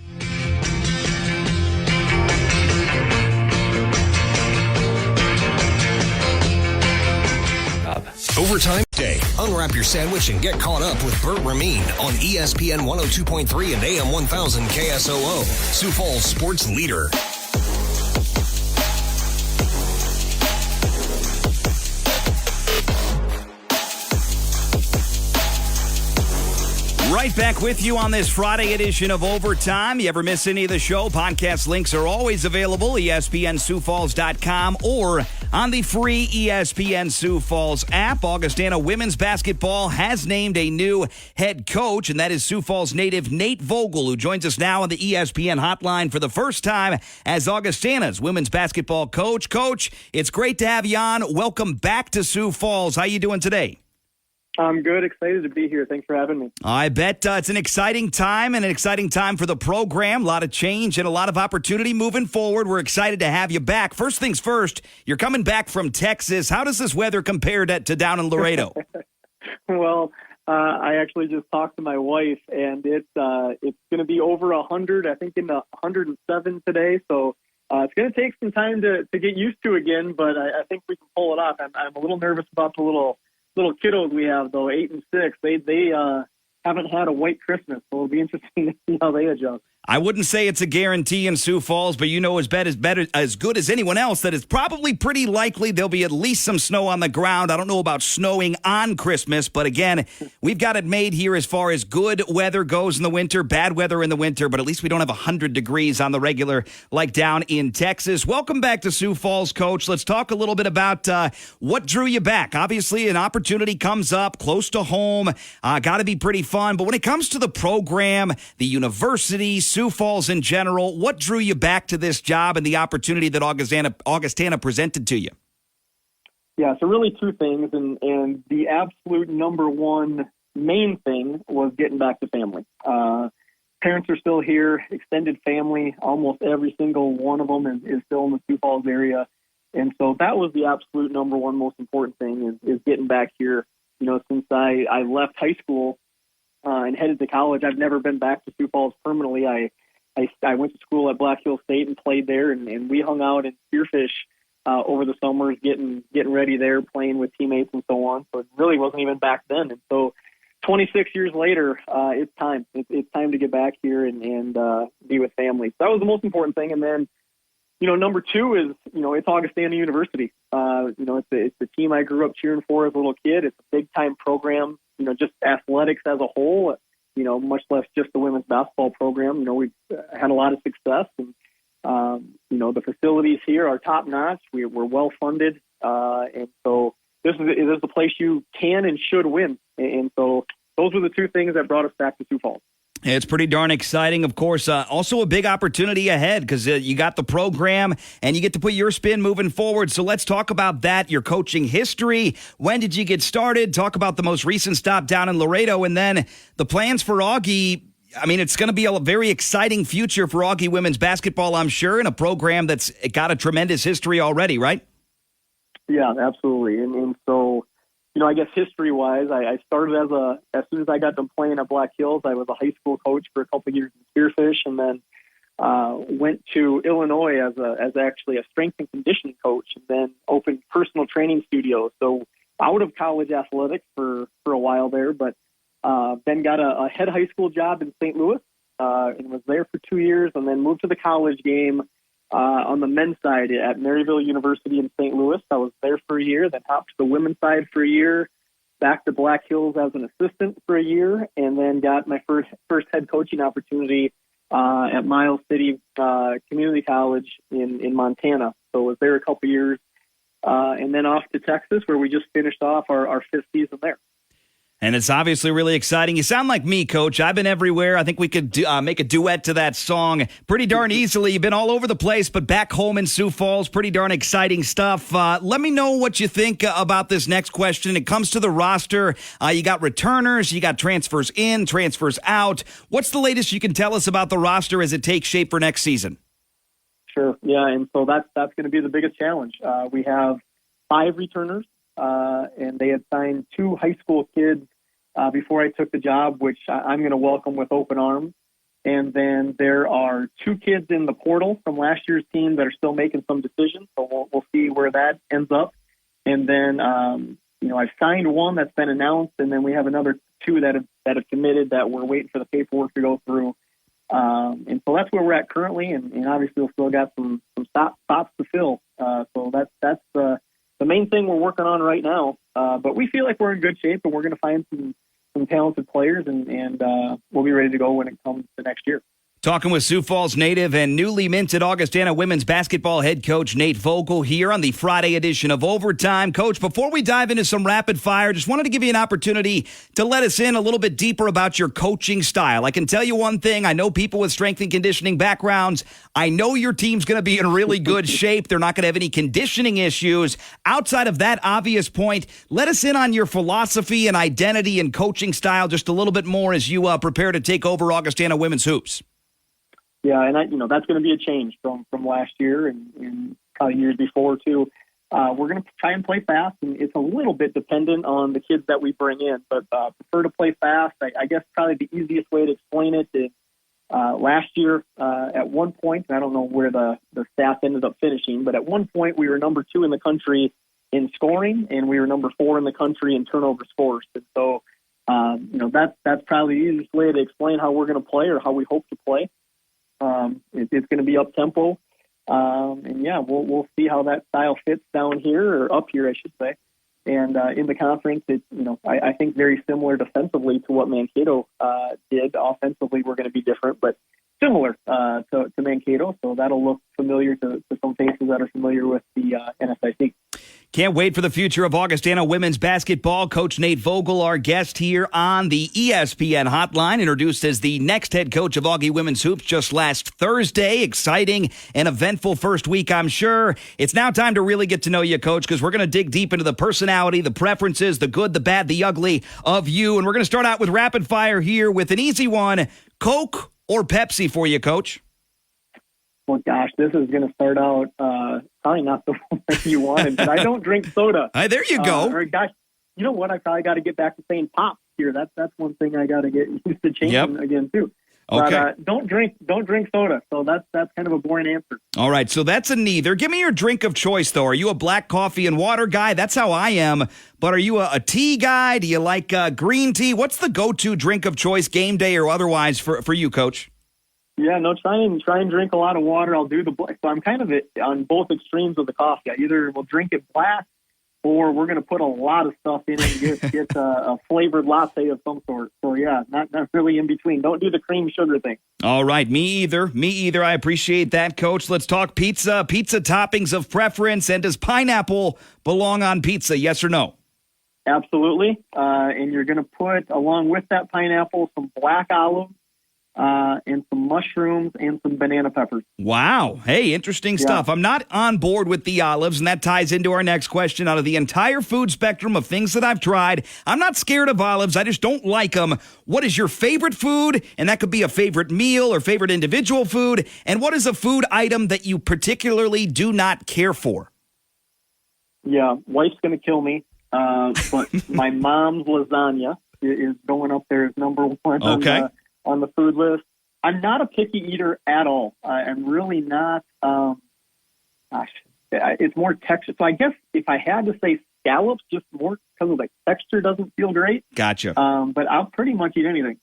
Overtime Day. Unwrap your sandwich and get caught up with Bert Rameen on ESPN 102.3 and AM 1000 KSOO, Sioux Falls sports leader. Right back with you on this Friday edition of Overtime. You ever miss any of the show? Podcast links are always available, ESPNSiouxFalls.com or on the free ESPN Sioux Falls app. Augustana women's basketball has named a new head coach, and that is Sioux Falls native Nate Vogel, who joins us now on the ESPN hotline for the first time as Augustana's women's basketball coach. Coach, it's great to have you on. Welcome back to Sioux Falls. How you doing today? I'm good. Excited to be here. Thanks for having me. I bet it's an exciting time and an exciting time for the program. A lot of change and a lot of opportunity moving forward. We're excited to have you back. First things first, you're coming back from Texas. How does this weather compare to down in Laredo? Well, I actually just talked to my wife, and it's going to be over 100, I think in the 107 today. So it's going to take some time to get used to again, but I think we can pull it off. I'm a little nervous about the little kiddos we have, though, 8 and 6. They haven't had a white Christmas, so it'll be interesting to see how they adjust. I wouldn't say it's a guarantee in Sioux Falls, but you know as good as anyone else that it's probably pretty likely there'll be at least some snow on the ground. I don't know about snowing on Christmas, but again, we've got it made here as far as good weather goes in the winter, bad weather in the winter, but at least we don't have 100 degrees on the regular like down in Texas. Welcome back to Sioux Falls, Coach. Let's talk a little bit about what drew you back. Obviously, an opportunity comes up close to home. Got to be pretty fun, but when it comes to the program, the university, Sioux Falls in general, what drew you back to this job and the opportunity that Augustana presented to you? Yeah, so really two things, and the absolute number one main thing was getting back to family. Parents are still here, extended family, almost every single one of them is still in the Sioux Falls area, and so that was the absolute number one most important thing is getting back here. You know, since I left high school and headed to college, I've never been back to Sioux Falls permanently. I I went to school at Black Hill State and played there, and we hung out in Spearfish over the summers, getting ready there, playing with teammates and so on. So it really wasn't even back then. And so 26 years later, it's time. It's time to get back here and be with family. So that was the most important thing. And then, number two is, it's Augustana University. It's the team I grew up cheering for as a little kid. It's a big-time program, just athletics as a whole, much less just the women's basketball program. We've had a lot of success. And, the facilities here are top-notch. We're well-funded. And so this is a place you can and should win. And so those were the two things that brought us back to Sioux Falls. It's pretty darn exciting. Of course, also a big opportunity ahead because you got the program and you get to put your spin moving forward. So let's talk about that, your coaching history. When did you get started? Talk about the most recent stop down in Laredo and then the plans for Augie. I mean, it's going to be a very exciting future for Augie women's basketball, I'm sure, and a program that's got a tremendous history already, right? Yeah, absolutely. And so, I guess history-wise, I started as soon as I got done playing at Black Hills, I was a high school coach for a couple of years in Spearfish, and then went to Illinois as actually a strength and conditioning coach, and then opened personal training studios. So out of college athletics for a while there, but then got a head high school job in St. Louis, and was there for 2 years, and then moved to the college game on the men's side at Maryville University in St. Louis. I was there for a year, then hopped to the women's side for a year, back to Black Hills as an assistant for a year, and then got my first head coaching opportunity at Miles City Community College in Montana. So I was there a couple years, and then off to Texas, where we just finished off our fifth season there. And it's obviously really exciting. You sound like me, Coach. I've been everywhere. I think we could make a duet to that song pretty darn easily. You've been all over the place, but back home in Sioux Falls, pretty darn exciting stuff. Let me know what you think about this next question. It comes to the roster. You got returners. You got transfers in, transfers out. What's the latest you can tell us about the roster as it takes shape for next season? Sure. Yeah, and so that's going to be the biggest challenge. We have 5 returners, and they had signed 2 high school kids before I took the job, which I'm going to welcome with open arms. And then there are 2 kids in the portal from last year's team that are still making some decisions. So we'll see where that ends up. And then, I've signed 1 that's been announced, and then we have another 2 that have committed that we're waiting for the paperwork to go through. And so that's where we're at currently. And obviously we've still got some stops to fill. So that's the main thing we're working on right now. But we feel like we're in good shape, and we're going to find some talented players, and we'll be ready to go when it comes to next year. Talking with Sioux Falls native and newly minted Augustana women's basketball head coach Nate Vogel here on the Friday edition of Overtime. Coach, before we dive into some rapid fire, just wanted to give you an opportunity to let us in a little bit deeper about your coaching style. I can tell you one thing. I know people with strength and conditioning backgrounds. I know your team's going to be in really good shape. They're not going to have any conditioning issues. Outside of that obvious point, let us in on your philosophy and identity and coaching style just a little bit more as you prepare to take over Augustana women's hoops. Yeah, and that's going to be a change from last year and probably years before too. We're going to try and play fast, and it's a little bit dependent on the kids that we bring in, but prefer to play fast. I guess probably the easiest way to explain it is last year at one point, and I don't know where the staff ended up finishing, but at one point we were number 2 in the country in scoring, and we were number 4 in the country in turnovers forced. And so, that's probably the easiest way to explain how we're going to play or how we hope to play. It's going to be up tempo, and yeah, we'll see how that style fits down here or up here, I should say. And in the conference, it's I think very similar defensively to what Mankato did. Offensively, we're going to be different, but similar to Mankato, so that'll look familiar to some faces that are familiar with the NSIC. Can't wait for the future of Augustana women's basketball. Coach Nate Vogel, our guest here on the ESPN Hotline, introduced as the next head coach of Augie women's hoops just last Thursday. Exciting and eventful first week, I'm sure. It's now time to really get to know you, Coach, because we're going to dig deep into the personality, the preferences, the good, the bad, the ugly of you. And we're going to start out with rapid fire here with an easy one. Coke or Pepsi for you, Coach? Well, gosh, this is going to start out probably not the one that you wanted, but I don't drink soda. There you go. Or gosh, you know what? I probably got to get back to saying pop here. That's one thing I got to get used to changing again, too. Okay. But don't drink soda. So that's kind of a boring answer. All right, so that's a neither. Give me your drink of choice, though. Are you a black coffee and water guy? That's how I am. But are you a tea guy? Do you like green tea? What's the go-to drink of choice, game day or otherwise, for you, Coach? Yeah, no, try and drink a lot of water. I'll do the black. So I'm kind of on both extremes of the coffee. I either will drink it black, or we're going to put a lot of stuff in it and get a flavored latte of some sort. So, yeah, not really in between. Don't do the cream sugar thing. All right, me either. I appreciate that, Coach. Let's talk pizza. Pizza toppings of preference. And does pineapple belong on pizza, yes or no? Absolutely. And you're going to put, along with that pineapple, some black olives, and some mushrooms and some banana peppers. Wow. Hey, interesting stuff. I'm not on board with the olives, and that ties into our next question. Out of the entire food spectrum of things that I've tried, I'm not scared of olives. I just don't like them. What is your favorite food? And that could be a favorite meal or favorite individual food. And what is a food item that you particularly do not care for? Yeah, wife's going to kill me. But my mom's lasagna is going up there as number one. Okay. On the food list. I'm not a picky eater at all. I'm really not. It's more texture. So I guess if I had to say scallops, just more because of the texture doesn't feel great. Gotcha. But I'll pretty much eat anything.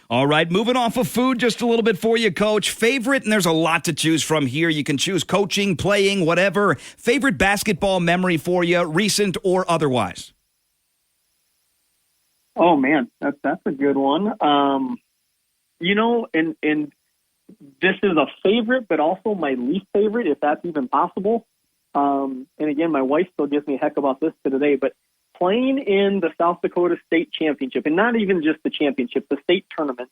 All right, moving off of food just a little bit for you, Coach. Favorite, and there's a lot to choose from here. You can choose coaching, playing, whatever. Favorite basketball memory for you, recent or otherwise? Oh, man, that's a good one. And this is a favorite, but also my least favorite, if that's even possible. And again, my wife still gives me a heck about this to today, but playing in the South Dakota State Championship, and not even just the championship, the state tournament,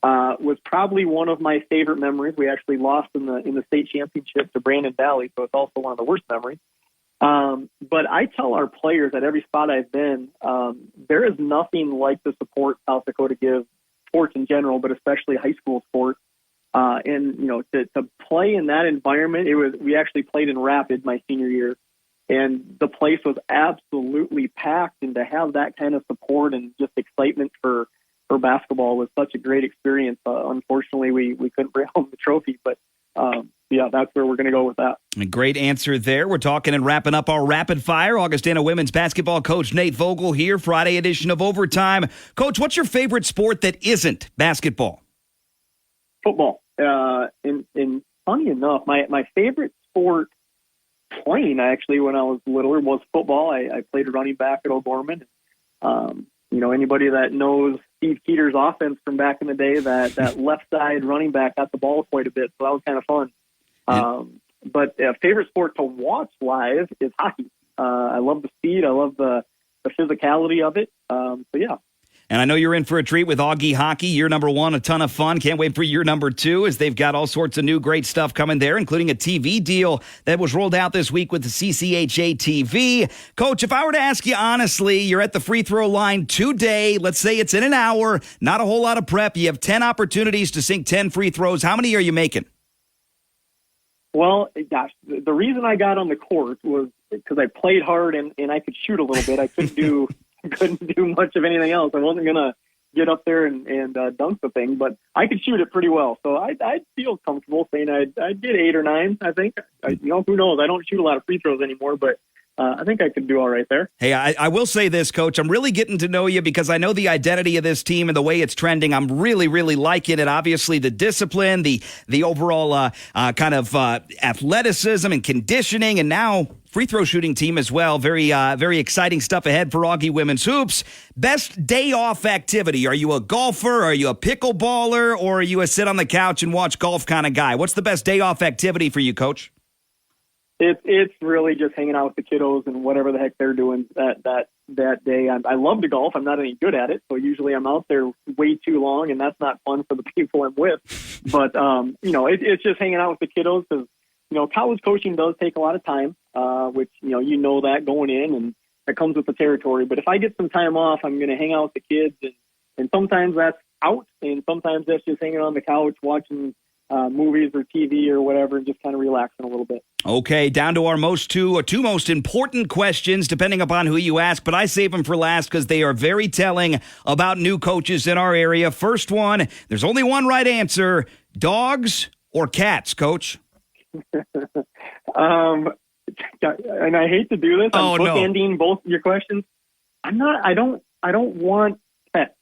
was probably one of my favorite memories. We actually lost in the state championship to Brandon Valley, so it's also one of the worst memories. But I tell our players at every spot I've been, there is nothing like the support South Dakota gives sports in general, but especially high school sports. To play in that environment, we actually played in Rapid my senior year, and the place was absolutely packed. And to have that kind of support and just excitement for basketball was such a great experience. Unfortunately, we couldn't bring home the trophy, but that's where we're going to go with that. A great answer there. We're talking and wrapping up our rapid fire. Augustana women's basketball coach Nate Vogel here, Friday edition of Overtime. Coach, what's your favorite sport that isn't basketball? Football. And funny enough, my favorite sport playing actually when I was littler was football. I played running back at O'Gorman. Anybody that knows Steve Keeter's offense from back in the day, that left side running back got the ball quite a bit, so that was kind of fun. But favorite sport to watch live is hockey. I love the speed. I love the physicality of it. And I know you're in for a treat with Augie Hockey. Year number 1, a ton of fun. Can't wait for year number 2 as they've got all sorts of new great stuff coming there, including a TV deal that was rolled out this week with the CCHA TV. Coach, if I were to ask you honestly, you're at the free throw line today. Let's say it's in an hour, not a whole lot of prep. You have 10 opportunities to sink 10 free throws. How many are you making? Well, gosh, the reason I got on the court was because I played hard and I could shoot a little bit. I couldn't do much of anything else. I wasn't going to get up there and dunk the thing, but I could shoot it pretty well. So I'd feel comfortable saying I'd get 8 or 9, I think. Who knows? I don't shoot a lot of free throws anymore, but I think I could do all right there. Hey, I will say this, Coach. I'm really getting to know you because I know the identity of this team and the way it's trending. I'm really, really liking it. Obviously, the discipline, the overall kind of athleticism and conditioning, and now free throw shooting team as well. Very, very exciting stuff ahead for Augie Women's Hoops. Best day off activity. Are you a golfer? Are you a pickleballer? Or are you a sit on the couch and watch golf kind of guy? What's the best day off activity for you, Coach? It's really just hanging out with the kiddos and whatever the heck they're doing that day. I love to golf. I'm not any good at it, so usually I'm out there way too long, and that's not fun for the people I'm with. But it's just hanging out with the kiddos because college coaching does take a lot of time, which that going in, and that comes with the territory. But if I get some time off, I'm going to hang out with the kids, and sometimes that's out, and sometimes that's just hanging on the couch watching movies or TV or whatever, and just kind of relaxing a little bit. Okay, down to our two most important questions, depending upon who you ask, but I save them for last because they are very telling about new coaches in our area. First one, there's only one right answer: dogs or cats, Coach? And I hate to do this. I'm bookending both your questions. I don't want pets.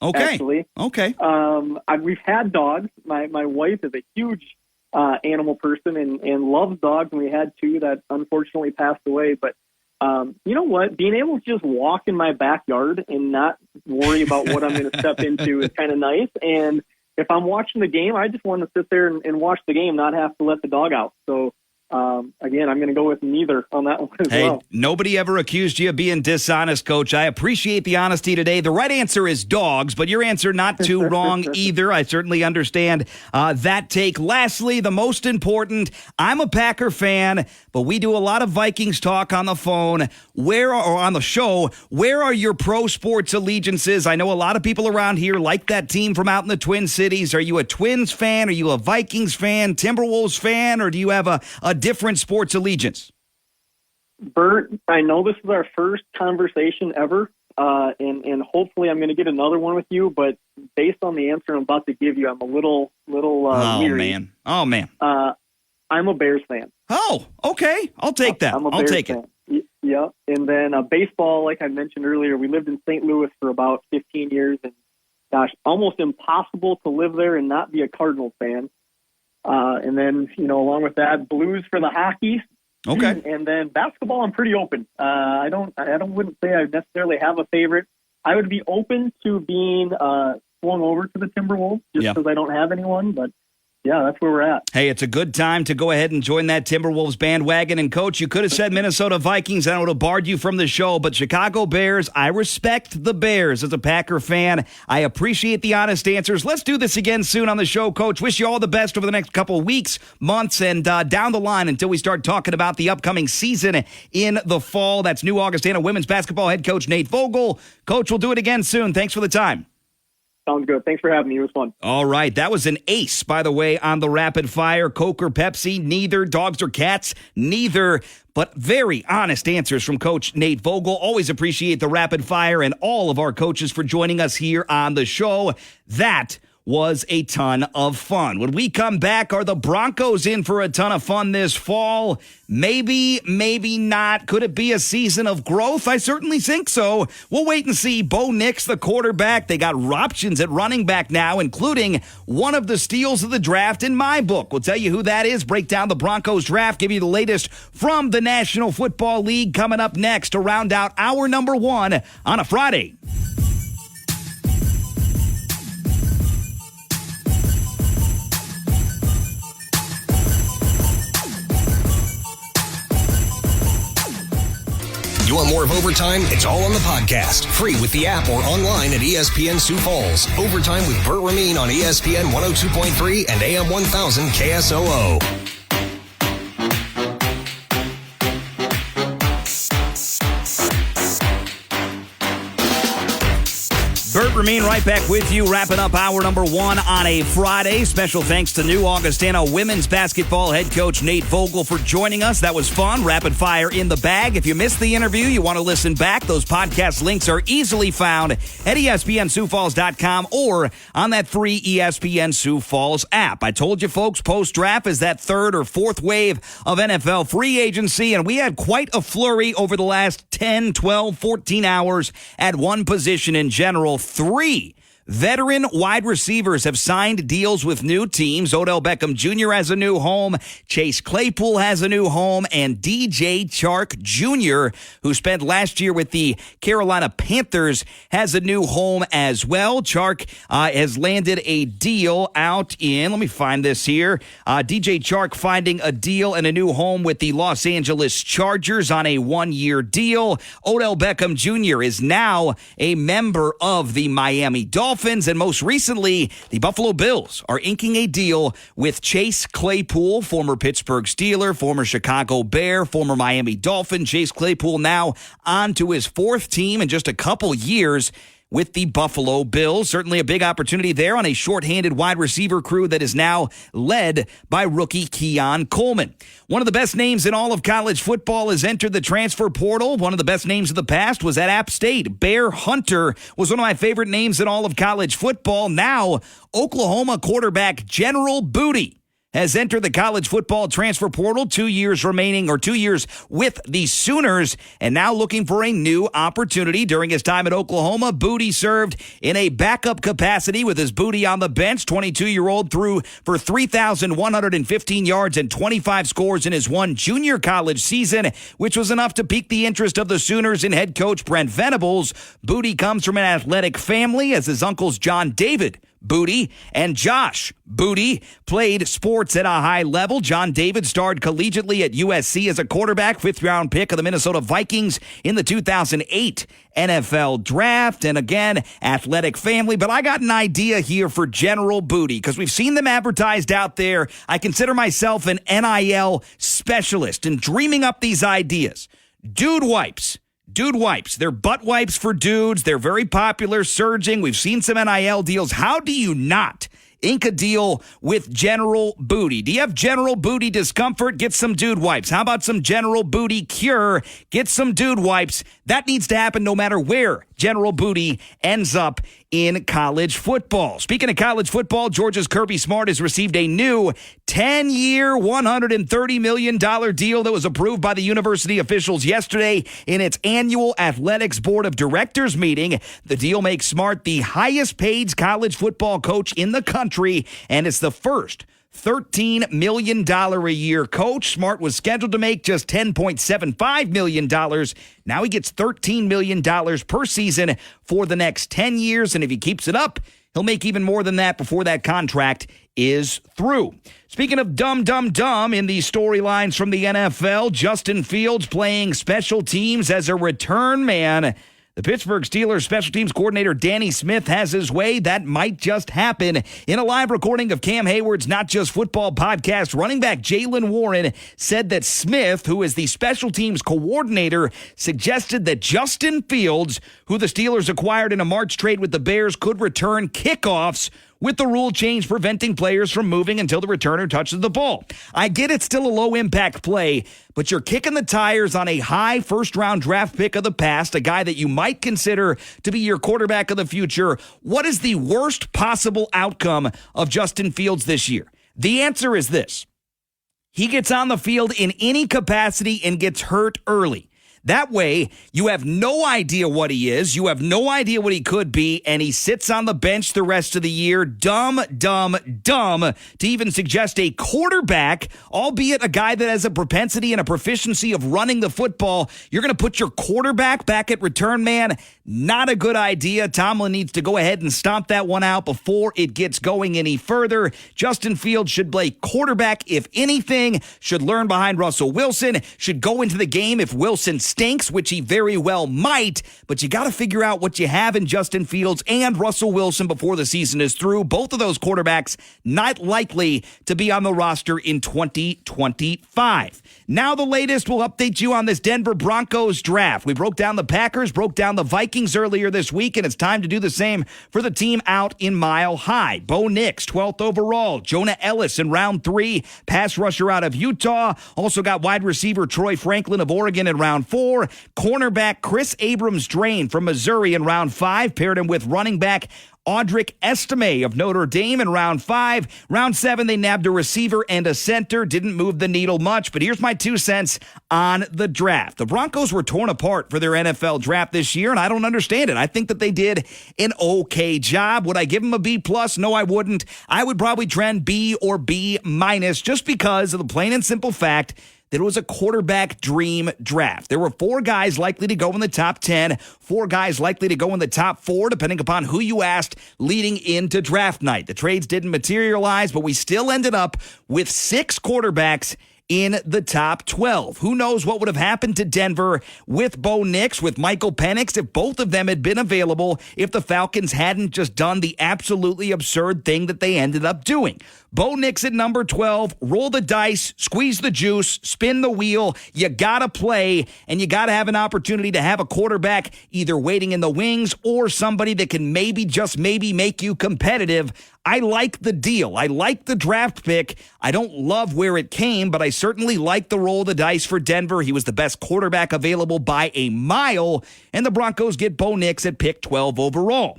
Okay. Actually. Okay. We've had dogs. My wife is a huge animal person and loves dogs, and we had two that unfortunately passed away. But you know what? Being able to just walk in my backyard and not worry about what I'm going to step into is kind of nice. And if I'm watching the game, I just want to sit there and watch the game, not have to let the dog out. So, again, I'm going to go with neither on that one as well. Nobody ever accused you of being dishonest, Coach. I appreciate the honesty today. The right answer is dogs, but your answer not too wrong either. I certainly understand that take. Lastly, the most important, I'm a Packer fan, but we do a lot of Vikings talk on the phone. Or on the show, where are your pro sports allegiances? I know a lot of people around here like that team from out in the Twin Cities. Are you a Twins fan? Are you a Vikings fan, Timberwolves fan, or do you have a different sports allegiance? Bert, I know this is our first conversation ever, and hopefully I'm going to get another one with you, but based on the answer I'm about to give you, I'm a little weary. Oh, man. I'm a Bears fan. Oh, okay. I'll take that. I'll take it. Yeah, and then baseball, like I mentioned earlier, we lived in St. Louis for about 15 years, and gosh, almost impossible to live there and not be a Cardinals fan. And then, along with that, Blues for the hockey. Okay. And then basketball, I'm pretty open. I wouldn't say I necessarily have a favorite. I would be open to being swung over to the Timberwolves just because I don't have anyone, but yeah, that's where we're at. Hey, it's a good time to go ahead and join that Timberwolves bandwagon. And, Coach, you could have said Minnesota Vikings, and I would have barred you from the show. But Chicago Bears, I respect the Bears as a Packer fan. I appreciate the honest answers. Let's do this again soon on the show, Coach. Wish you all the best over the next couple of weeks, months, and down the line until we start talking about the upcoming season in the fall. That's new Augustana women's basketball head coach Nate Vogel. Coach, we'll do it again soon. Thanks for the time. Sounds good. Thanks for having me. It was fun. All right. That was an ace, by the way, on the rapid fire. Coke or Pepsi? Neither. Dogs or cats? Neither. But very honest answers from Coach Nate Vogel. Always appreciate the rapid fire and all of our coaches for joining us here on the show. That was a ton of fun. When we come back, are the Broncos in for a ton of fun this fall? Maybe, maybe not. Could it be a season of growth? I certainly think so. We'll wait and see. Bo Nix, the quarterback. They got options at running back now, including one of the steals of the draft in my book. We'll tell you who that is, break down the Broncos draft, give you the latest from the National Football League coming up next to round out hour number 1 on a Friday. You want more of Overtime? It's all on the podcast. Free with the app or online at ESPN Sioux Falls. Overtime with Bert Rameen on ESPN 102.3 and AM 1000 KSOO. Bert Rameen right back with you, wrapping up hour number 1 on a Friday. Special thanks to new Augustana women's basketball head coach Nate Vogel for joining us. That was fun. Rapid fire in the bag. If you missed the interview, you want to listen back, those podcast links are easily found at ESPNSiouxFalls.com or on that free ESPN Sioux Falls app. I told you, folks, post-draft is that third or fourth wave of NFL free agency, and we had quite a flurry over the last 10, 12, 14 hours at one position in general. 3 veteran wide receivers have signed deals with new teams. Odell Beckham Jr. has a new home. Chase Claypool has a new home. And DJ Chark Jr., who spent last year with the Carolina Panthers, has a new home as well. Chark has landed a deal out in, let me find this here. DJ Chark finding a deal and a new home with the Los Angeles Chargers on a 1-year deal. Odell Beckham Jr. is now a member of the Miami Dolphins. And most recently, the Buffalo Bills are inking a deal with Chase Claypool, former Pittsburgh Steeler, former Chicago Bear, former Miami Dolphin. Chase Claypool now on to his 4th team in just a couple years with the Buffalo Bills. Certainly a big opportunity there on a shorthanded wide receiver crew that is now led by rookie Keon Coleman. One of the best names in all of college football has entered the transfer portal. One of the best names of the past was at App State. Bear Hunter was one of my favorite names in all of college football. Now, Oklahoma quarterback General Booty has entered the college football transfer portal, 2 years remaining, or 2 years with the Sooners, and now looking for a new opportunity. During his time at Oklahoma, Booty served in a backup capacity with his booty on the bench. 22-year-old threw for 3,115 yards and 25 scores in his one junior college season, which was enough to pique the interest of the Sooners and head coach Brent Venables. Booty comes from an athletic family, as his uncles John David Booty and Josh Booty played sports at a high level. John David starred collegiately at USC as a quarterback, fifth-round pick of the Minnesota Vikings in the 2008 NFL Draft. And again, athletic family. But I got an idea here for General Booty because we've seen them advertised out there. I consider myself an NIL specialist and dreaming up these ideas. Dude wipes. They're butt wipes for dudes. They're very popular, surging. We've seen some NIL deals. How do you not ink a deal with General Booty? Do you have General Booty discomfort? Get some dude wipes. How about some General Booty cure? Get some dude wipes. That needs to happen no matter where General Booty ends up in college football. Speaking of college football, Georgia's Kirby Smart has received a new 10-year, $130 million deal that was approved by the university officials yesterday in its annual Athletics Board of Directors meeting. The deal makes Smart the highest-paid college football coach in the country, and it's the first $13 million a year coach. Smart was scheduled to make just $10.75 million. Now he gets $13 million per season for the next 10 years, and if he keeps it up, he'll make even more than that before that contract is through. Speaking of dumb in the storylines from the NFL, Justin Fields playing special teams as a return man. The Pittsburgh Steelers special teams coordinator Danny Smith has his way. That might just happen. In a live recording of Cam Hayward's Not Just Football podcast, running back Jaylen Warren said that Smith, who is the special teams coordinator, suggested that Justin Fields, who the Steelers acquired in a March trade with the Bears, could return kickoffs, with the rule change preventing players from moving until the returner touches the ball. I get it's still a low-impact play, but you're kicking the tires on a high first-round draft pick of the past, a guy that you might consider to be your quarterback of the future. What is the worst possible outcome of Justin Fields this year? The answer is this. He gets on the field in any capacity and gets hurt early. That way, you have no idea what he is. You have no idea what he could be, and he sits on the bench the rest of the year. Dumb to even suggest a quarterback, albeit a guy that has a propensity and a proficiency of running the football. You're going to put your quarterback back at return man. Not a good idea. Tomlin needs to go ahead and stomp that one out before it gets going any further. Justin Fields should play quarterback, if anything, should learn behind Russell Wilson, should go into the game if Wilson stinks, which he very well might, but you got to figure out what you have in Justin Fields and Russell Wilson before the season is through. Both of those quarterbacks not likely to be on the roster in 2025. Now the latest, we'll update you on this Denver Broncos draft. We broke down the Packers, broke down the Vikings earlier this week, and it's time to do the same for the team out in Mile High. Bo Nix, 12th overall. Jonah Ellis in round 3, pass rusher out of Utah. Also got wide receiver Troy Franklin of Oregon in round 4. Cornerback Chris Abrams-Drain from Missouri in round 5. Paired him with running back Audric Estime of Notre Dame in round 5. Round 7, they nabbed a receiver and a center. Didn't move the needle much, but here's my 2 cents on the draft. The Broncos were torn apart for their NFL draft this year, and I don't understand it. I think that they did an okay job. Would I give them a B+? No, I wouldn't. I would probably trend B or B- just because of the plain and simple fact that it was a quarterback dream draft. There were 4 guys likely to go in the top 10, 4 guys likely to go in the top 4, depending upon who you asked leading into draft night. The trades didn't materialize, but we still ended up with 6 quarterbacks in the top 12. Who knows what would have happened to Denver with Bo Nix, with Michael Penix, if both of them had been available, if the Falcons hadn't just done the absolutely absurd thing that they ended up doing. Bo Nix at number 12, roll the dice, squeeze the juice, spin the wheel. You got to play, and you got to have an opportunity to have a quarterback either waiting in the wings or somebody that can maybe, just maybe, make you competitive. I like the deal. I like the draft pick. I don't love where it came, but I certainly like the roll of the dice for Denver. He was the best quarterback available by a mile, and the Broncos get Bo Nix at pick 12 overall.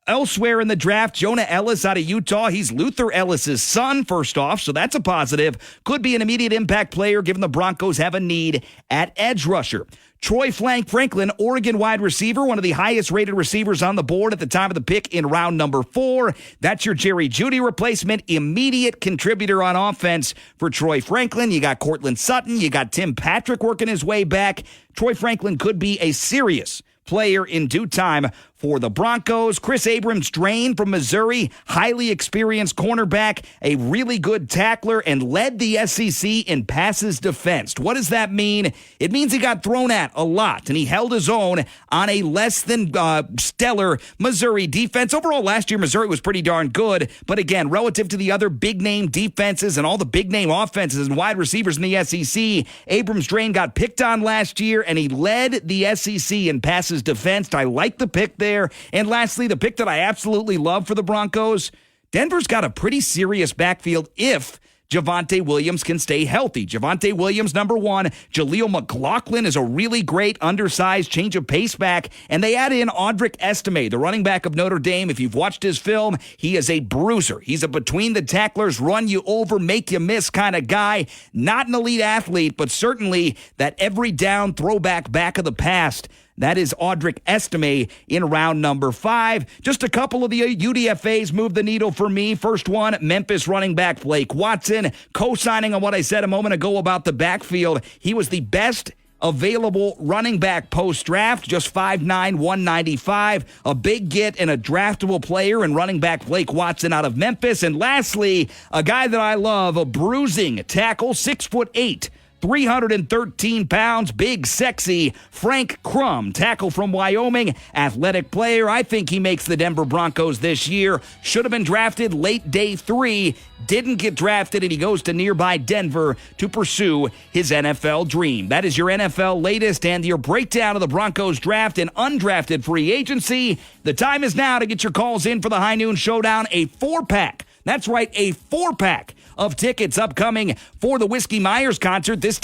Elsewhere in the draft, Jonah Ellis out of Utah. He's Luther Ellis's son, first off, so that's a positive. Could be an immediate impact player, given the Broncos have a need at edge rusher. Troy Franklin, Oregon wide receiver, one of the highest-rated receivers on the board at the time of the pick in round number 4. That's your Jerry Jeudy replacement, immediate contributor on offense for Troy Franklin. You got Cortland Sutton. You got Tim Patrick working his way back. Troy Franklin could be a serious player in due time for the Broncos. Chris Abrams-Drain from Missouri, highly experienced cornerback, a really good tackler, and led the SEC in passes defensed. What does that mean? It means he got thrown at a lot, and he held his own on a less than stellar Missouri defense. Overall, last year, Missouri was pretty darn good, but again, relative to the other big-name defenses and all the big-name offenses and wide receivers in the SEC, Abrams-Drain got picked on last year, and he led the SEC in passes defensed. I like the pick there. And lastly, the pick that I absolutely love for the Broncos, Denver's got a pretty serious backfield if Javonte Williams can stay healthy. Javonte Williams, number 1. Jaleel McLaughlin is a really great undersized change of pace back. And they add in Audric Estime, the running back of Notre Dame. If you've watched his film, he is a bruiser. He's a between the tacklers, run you over, make you miss kind of guy. Not an elite athlete, but certainly that every down throwback back of the past. That is Audric Estime in round number 5. Just a couple of the UDFAs move the needle for me. First one, Memphis running back Blake Watson. Co-signing on what I said a moment ago about the backfield. He was the best available running back post-draft, just 5'9", 195. A big get and a draftable player in running back Blake Watson out of Memphis. And lastly, a guy that I love, a bruising tackle, 6'8", 313 pounds, big, sexy Frank Crum, tackle from Wyoming, athletic player. I think he makes the Denver Broncos this year. Should have been drafted late day 3, didn't get drafted, and he goes to nearby Denver to pursue his NFL dream. That is your NFL latest and your breakdown of the Broncos draft and undrafted free agency. The time is now to get your calls in for the High Noon Showdown, a 4-pack. That's right, a 4-pack of tickets upcoming for the Whiskey Myers concert. This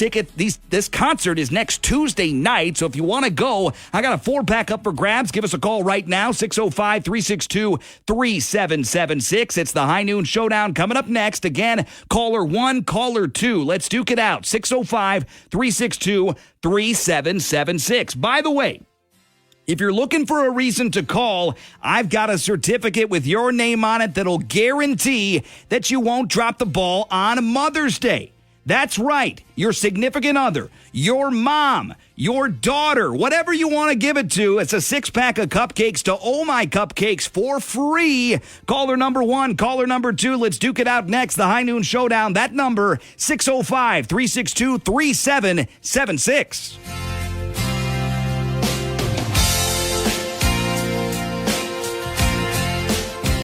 concert is next Tuesday night, so if you want to go, I got a 4-pack up for grabs. Give us a call right now, 605-362-3776. It's the High Noon Showdown coming up next. Again, caller 1, caller 2. Let's duke it out, 605-362-3776. By the way, if you're looking for a reason to call, I've got a certificate with your name on it that'll guarantee that you won't drop the ball on Mother's Day. That's right. Your significant other, your mom, your daughter, whatever you want to give it to. It's a 6-pack of cupcakes to Oh My Cupcakes for free. Caller number 1, caller number 2. Let's duke it out next. The High Noon Showdown. That number, 605-362-3776.